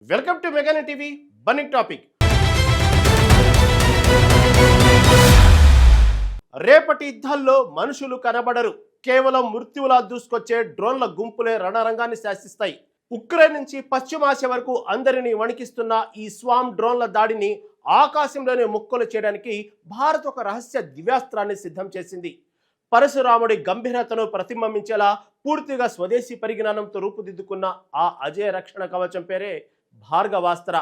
Welcome to మెగానే TV burning topic. రేపటి యుద్ధాల్లో మనుషులు కనబడరు, కేవలం మృత్యువులా దూసుకొచ్చే డ్రోన్ల గుంపులే రణరంగాన్ని శాసిస్తాయి. ఉక్రెయిన్ నుంచి పశ్చిమాసియా వరకు అందరినీ వణికిస్తున్న ఈ స్వామ్ డ్రోన్ల దాడిని ఆకాశంలోనే ముక్కలు చేయడానికి భారత్ ఒక రహస్య దివ్యాస్త్రాన్ని సిద్ధం చేసింది. పరశురాముడి గంభీరతను ప్రతిబింబించేలా పూర్తిగా స్వదేశీ పరిజ్ఞానంతో రూపుదిద్దుకున్న ఆ అజయ రక్షణ కవచం పేరే భార్గవాస్త్ర.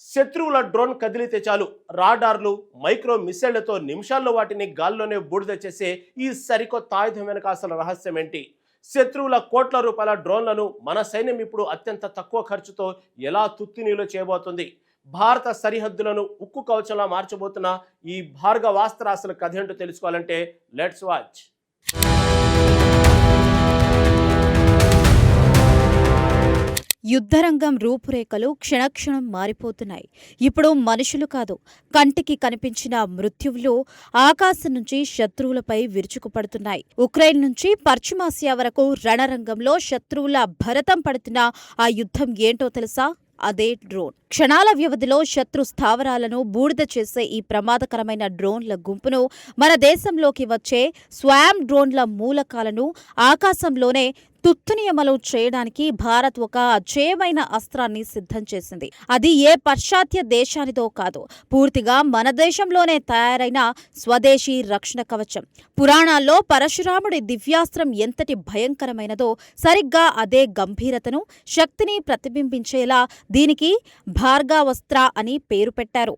శత్రువుల డ్రోన్ కదిలితే చాలు రాడార్లు, మైక్రో మిసైళ్లతో నిమిషాల్లో వాటిని గాల్లోనే బూడిద చేసే ఈ సరికొత్త ఆయుధం వెనక అసలు రహస్యం ఏంటి? శత్రువుల కోట్ల రూపాయల డ్రోన్లను మన సైన్యం ఇప్పుడు అత్యంత తక్కువ ఖర్చుతో ఎలా తుత్తినీలు చేయబోతుంది? భారత సరిహద్దులను ఉక్కు కవచంలా మార్చబోతున్న ఈ భార్గవాస్త్ర అసలు కథ ఏంటో తెలుసుకోవాలంటే లెట్స్ వాచ్. యుద్ధరంగం రూపురేఖలు క్షణక్షణం మారిపోతున్నాయి. ఇప్పుడు మనుషులు కాదు, కంటికి కనిపించిన మృత్యువులు ఆకాశం నుంచి శత్రువులపై విరుచుకుపడుతున్నాయి. ఉక్రెయిన్ నుంచి పశ్చిమాసియా వరకు రణరంగంలో శత్రువుల భరతం పడుతున్న ఆ యుద్ధం ఏంటో తెలుసా? అదే డ్రోన్. క్షణాల వ్యవధిలో శత్రు స్థావరాలను బూడిద చేసే ఈ ప్రమాదకరమైన డ్రోన్ల గుంపును, మన దేశంలోకి వచ్చే స్వామ్ డ్రోన్ల మూలకాలను ఆకాశంలోనే తుత్తునియమలు చేయడానికి భారత్ ఒక అజేయమైన అస్త్రాన్ని సిద్ధం చేసింది. అది ఏ పాశ్చాత్య దేశానిదో కాదు, పూర్తిగా మన దేశంలోనే తయారైన స్వదేశీ రక్షణ కవచం. పురాణాల్లో పరశురాముడి దివ్యాస్త్రం ఎంతటి భయంకరమైనదో సరిగ్గా అదే గంభీరతను, శక్తిని ప్రతిబింబించేలా దీనికి భార్గవాస్త్ర అని పేరు పెట్టారు.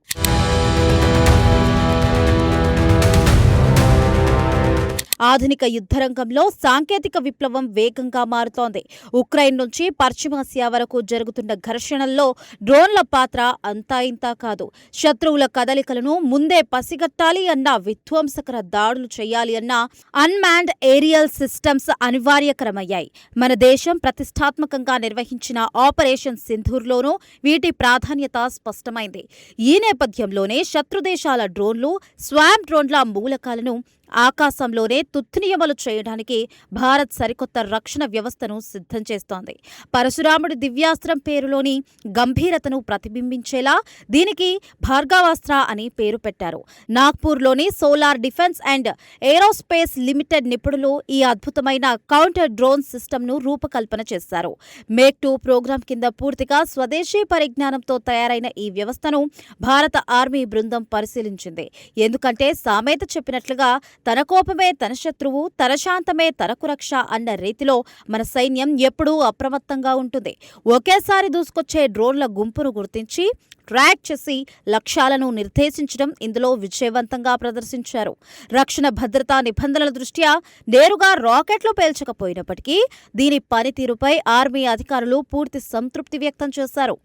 ఆధునిక యుద్ధరంగంలో సాంకేతిక విప్లవం వేగంగా మారుతోంది. ఉక్రెయిన్ నుంచి పశ్చిమాసియా వరకు జరుగుతున్న ఘర్షణల్లో డ్రోన్ల పాత్ర అంతా ఇంతా కాదు. శత్రువుల కదలికలను ముందే పసిగట్టాలి అన్నా, విధ్వంసకర దాడులు చేయాలి అన్నా అన్మాన్డ్ ఏరియల్ సిస్టమ్స్ అనివార్యకరమయ్యాయి. మన దేశం ప్రతిష్టాత్మకంగా నిర్వహించిన ఆపరేషన్ సింధూర్లోనూ వీటి ప్రాధాన్యత స్పష్టమైంది. ఈ నేపథ్యంలోనే శత్రుదేశాల డ్రోన్లు, స్వామ్ డ్రోన్ల మూలకాలను ఆకాశంలోనే తుత్తునియమలు చేయడానికి భారత్ సరికొత్త రక్షణ వ్యవస్థను సిద్ధం చేస్తోంది. పరశురాముడి దివ్యాస్త్రం పేరులోని గంభీరతను ప్రతిబింబించేలా దీనికి భార్గవాస్త్ర అని పేరు పెట్టారు. నాగ్పూర్లోని solar defence and aerospace limited నిపుణులు ఈ అద్భుతమైన కౌంటర్ డ్రోన్ సిస్టమ్ను రూపకల్పన చేశారు. మేక్ 2 ప్రోగ్రాం కింద పూర్తిగా స్వదేశీ పరిజ్ఞానంతో తయారైన ఈ వ్యవస్థను భారత ఆర్మీ బృందం పరిశీలించింది. ఎందుకంటే సామెత చెప్పినట్లుగా తన కోపమే తన శత్రువు, తన శాంతమే తనకు రక్ష అన్న రీతిలో మన సైన్యం ఎప్పుడూ అప్రమత్తంగా ఉంటుంది. ఒకేసారి దూసుకొచ్చే డ్రోన్ల గుంపును గుర్తించి ట్రాక్ చేసి లక్ష్యాలను నిర్దేశించడం ఇందులో విజయవంతంగా ప్రదర్శించారు. రక్షణ భద్రతా నిబంధనల దృష్ట్యా నేరుగా రాకెట్లు పేల్చకపోయినప్పటికీ దీని పనితీరుపై ఆర్మీ అధికారులు పూర్తి సంతృప్తి వ్యక్తం చేశారు.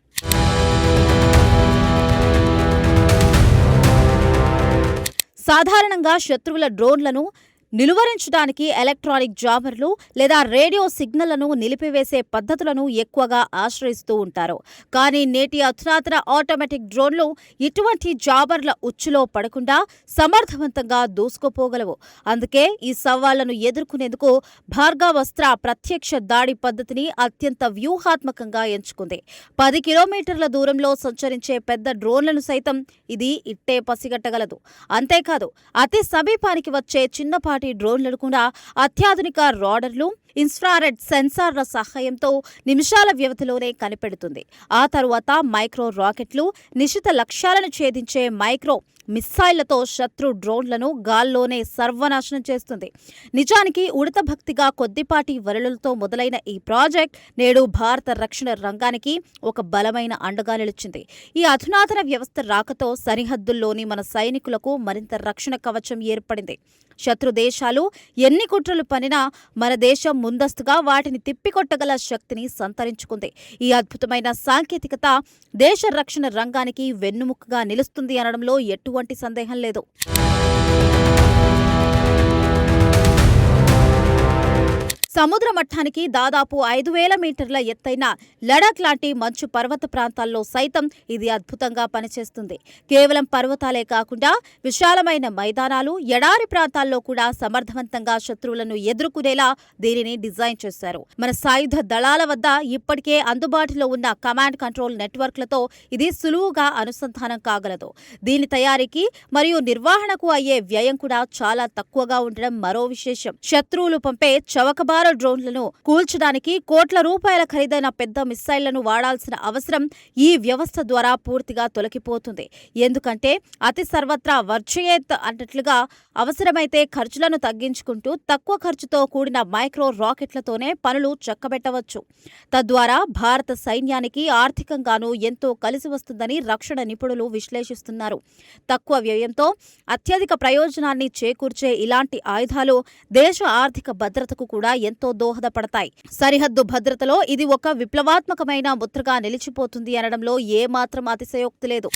సాధారణంగా శత్రువుల డ్రోన్లను నిలువరించడానికి ఎలక్ట్రానిక్ జామర్లు లేదా రేడియో సిగ్నళ్లను నిలిపివేసే పద్ధతులను ఎక్కువగా ఆశ్రయిస్తూ ఉంటారు. కానీ నేటి అధునాతన ఆటోమేటిక్ డ్రోన్లు ఇటువంటి జామర్ల ఉచ్చులో పడకుండా సమర్థవంతంగా దూసుకుపోగలవు. అందుకే ఈ సవాళ్లను ఎదుర్కొనేందుకు భార్గవాస్త్ర ప్రత్యక్ష దాడి పద్ధతిని అత్యంత వ్యూహాత్మకంగా ఎంచుకుంది. 10 కిలోమీటర్ల దూరంలో సంచరించే పెద్ద డ్రోన్లను సైతం ఇది ఇట్టే పసిగట్టగలదు. అంతేకాదు, అతి సమీపానికి వచ్చే చిన్నపాటి డ్రోన్లను కూడా అత్యాధునిక రాడర్లు, ఇన్ఫ్రారెడ్ సెన్సార్ల సహాయంతో నిమిషాల వ్యవధిలోనే కనిపెడుతుంది. ఆ తరువాత మైక్రో రాకెట్లు, నిశిత లక్ష్యాలను ఛేదించే మైక్రో మిస్సైళ్లతో శత్రు డ్రోన్లను గాల్లోనే సర్వనాశనం చేస్తుంది. నిజానికి ఉడత భక్తిగా కొద్దిపాటి వరలతో మొదలైన ఈ ప్రాజెక్ట్ నేడు భారత రక్షణ రంగానికి ఒక బలమైన అండగా నిలిచింది. ఈ అధునాతన వ్యవస్థ రాకతో సరిహద్దుల్లోని మన సైనికులకు మరింత రక్షణ కవచం ఏర్పడింది. శత్రు దేశాలు ఎన్ని కుట్రలు పనినా మన దేశం ముందస్తుగా వాటిని తిప్పికొట్టగల శక్తిని సంతరించుకుంది. ఈ అద్భుతమైన సాంకేతికత దేశ రక్షణ రంగానికి వెన్నుముకగా నిలుస్తుంది అనడంలో ఎటువంటి సందేహం లేదు. సముద్ర మట్టానికి దాదాపు 5,000 మీటర్ల ఎత్తైన లడాక్ లాంటి మంచు పర్వత ప్రాంతాల్లో సైతం ఇది అద్భుతంగా పనిచేస్తుంది. కేవలం పర్వతాలే కాకుండా విశాలమైన మైదానాలు, ఎడారి ప్రాంతాల్లో కూడా సమర్థవంతంగా శత్రువులను ఎదుర్కొనేలా దీనిని డిజైన్ చేశారు. మన సాయుధ దళాల వద్ద ఇప్పటికే అందుబాటులో ఉన్న కమాండ్ కంట్రోల్ నెట్వర్క్లతో ఇది సులువుగా అనుసంధానం కాగలదు. దీని తయారీకి మరియు నిర్వహణకు అయ్యే వ్యయం కూడా చాలా తక్కువగా ఉండడం మరో విశేషం. శత్రువులు పంపే చవకబారు డ్రోన్లను కూల్చడానికి కోట్ల రూపాయల ఖరీదైన పెద్ద మిస్సైళ్లను వాడాల్సిన అవసరం ఈ వ్యవస్థ ద్వారా పూర్తిగా తొలగిపోతుంది. ఎందుకంటే అతి సర్వత్రా వర్జయేత్ అన్నట్లుగా అవసరమైతే ఖర్చులను తగ్గించుకుంటూ తక్కువ ఖర్చుతో కూడిన మైక్రో రాకెట్లతోనే పనులు చక్కబెట్టవచ్చు. తద్వారా భారత సైన్యానికి ఆర్థికంగానూ ఎంతో కలిసి వస్తుందని రక్షణ నిపుణులు విశ్లేషిస్తున్నారు. తక్కువ వ్యయంతో అత్యధిక ప్రయోజనాన్ని చేకూర్చే ఇలాంటి ఆయుధాలు దేశ ఆర్థిక భద్రతకు కూడా ఎంతో దోహదపడతాయి. సరిహద్దు భద్రతలో ఇది ఒక విప్లవాత్మకమైన ముద్రగా నిలిచిపోతుంది అనడంలో ఏమాత్రం అతిశయోక్తి లేదు.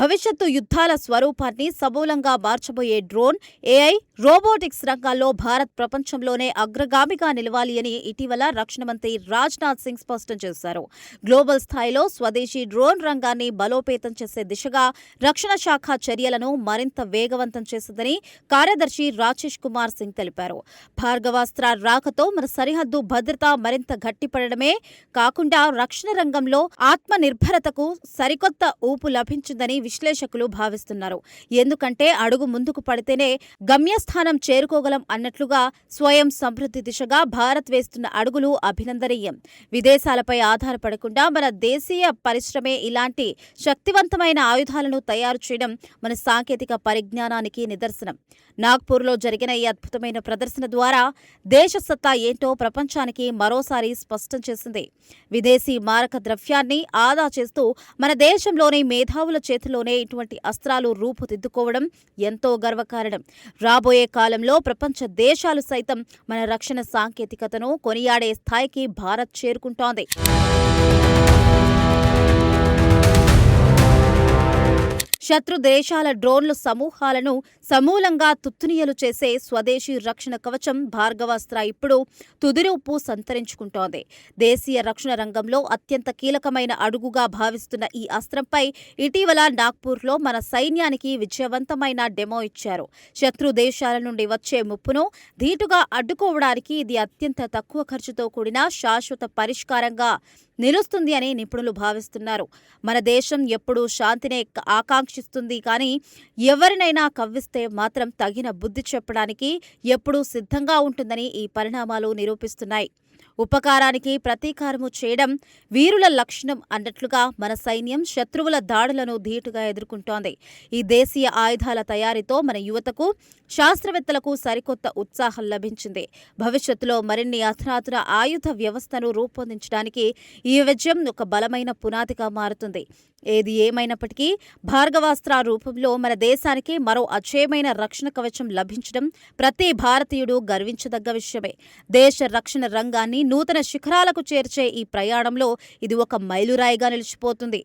భవిష్యత్తు యుద్ధాల స్వరూపాన్ని సమూలంగా మార్చబోయే డ్రోన్, ఏఐ, రోబోటిక్స్ రంగాల్లో భారత్ ప్రపంచంలోనే అగ్రగామిగా నిలవాలి అని ఇటీవల రక్షణ మంత్రి రాజ్నాథ్ సింగ్ స్పష్టం చేశారు. గ్లోబల్ స్థాయిలో స్వదేశీ డ్రోన్ రంగాన్ని బలోపేతం చేసే దిశగా రక్షణ శాఖ చర్యలను మరింత వేగవంతం చేసిందని కార్యదర్శి రాజేష్ కుమార్ సింగ్ తెలిపారు. భార్గవాస్త్ర రాకతో మన సరిహద్దు భద్రత మరింత గట్టిపడడమే కాకుండా రక్షణ రంగంలో ఆత్మనిర్భరతకు సరికొత్త ఊపు లభించిందని విశ్లేషకులు భావిస్తున్నారు. ఎందుకంటే అడుగు ముందుకు పడితేనే గమ్యస్థానం చేరుకోగలం అన్నట్లుగా స్వయం సమృద్ధి దిశగా భారత్ వేస్తున్న అడుగులు అభినందనీయం. విదేశాలపై ఆధారపడకుండా మన దేశీయ పరిశ్రమే ఇలాంటి శక్తివంతమైన ఆయుధాలను తయారు చేయడం మన సాంకేతిక పరిజ్ఞానానికి నిదర్శనం. నాగ్పూర్లో జరిగిన ఈ అద్భుతమైన ప్రదర్శన ద్వారా దేశ సత్తా ఏంటో ప్రపంచానికి మరోసారి స్పష్టం చేసింది. విదేశీ మారక ద్రవ్యాన్ని ఆదా చేస్తూ మన దేశంలోని మేధావుల చేతిలోనే ఇటువంటి అస్త్రాలు రూపుదిద్దుకోవడం ఎంతో గర్వకారణం. రాబోయే కాలంలో ప్రపంచ దేశాలు సైతం మన రక్షణ సాంకేతికతను కొనియాడే స్థాయికి భారత్ చేరుకుంటోంది. శత్రు దేశాల డ్రోన్లు సమూహాలను సమూలంగా తుత్తునియలు చేసే స్వదేశీ రక్షణ కవచం భార్గవాస్త్ర ఇప్పుడు తుదిరూపు సంతరించుకుంటోంది. దేశీయ రక్షణ రంగంలో అత్యంత కీలకమైన అడుగుగా భావిస్తున్న ఈ అస్త్రంపై ఇటీవల నాగ్పూర్లో మన సైన్యానికి విజయవంతమైన డెమో ఇచ్చారు. శత్రు దేశాల నుండి వచ్చే ముప్పును ధీటుగా అడ్డుకోవడానికి ఇది అత్యంత తక్కువ ఖర్చుతో కూడిన శాశ్వత పరిష్కారంగా నిలుస్తుంది అని నిపుణులు భావిస్తున్నారు. మన దేశం ఎప్పుడూ శాంతినే ఆకాంక్షిస్తుంది, కానీ ఎవరినైనా కవ్విస్తే మాత్రం తగిన బుద్ధి చెప్పడానికి ఎప్పుడూ సిద్ధంగా ఉంటుందని ఈ పరిణామాలు నిరూపిస్తున్నాయి. ఉపకారానికి ప్రతీకారము చేయడం వీరుల లక్షణం అన్నట్లుగా మన సైన్యం శత్రువుల దాడులను ధీటుగా ఎదుర్కొంటోంది. ఈ దేశీయ ఆయుధాల తయారీతో మన యువతకు, శాస్త్రవేత్తలకు సరికొత్త ఉత్సాహం లభించింది. భవిష్యత్తులో మరిన్ని అధునాతన ఆయుధ వ్యవస్థను రూపొందించడానికి ఈ విజయం ఒక బలమైన పునాదిగా మారుతుంది. ఏది ఏమైనప్పటికీ భార్గవాస్త్ర రూపంలో మన దేశానికి మరో అజేయమైన రక్షణ కవచం లభించడం ప్రతి భారతీయుడు గర్వించదగ్గ విషయమే. దేశ రక్షణ రంగాన్ని నూతన శిఖరాలకు చేర్చే ఈ ప్రయాణంలో ఇది ఒక మైలురాయిగా నిలిచిపోతుంది.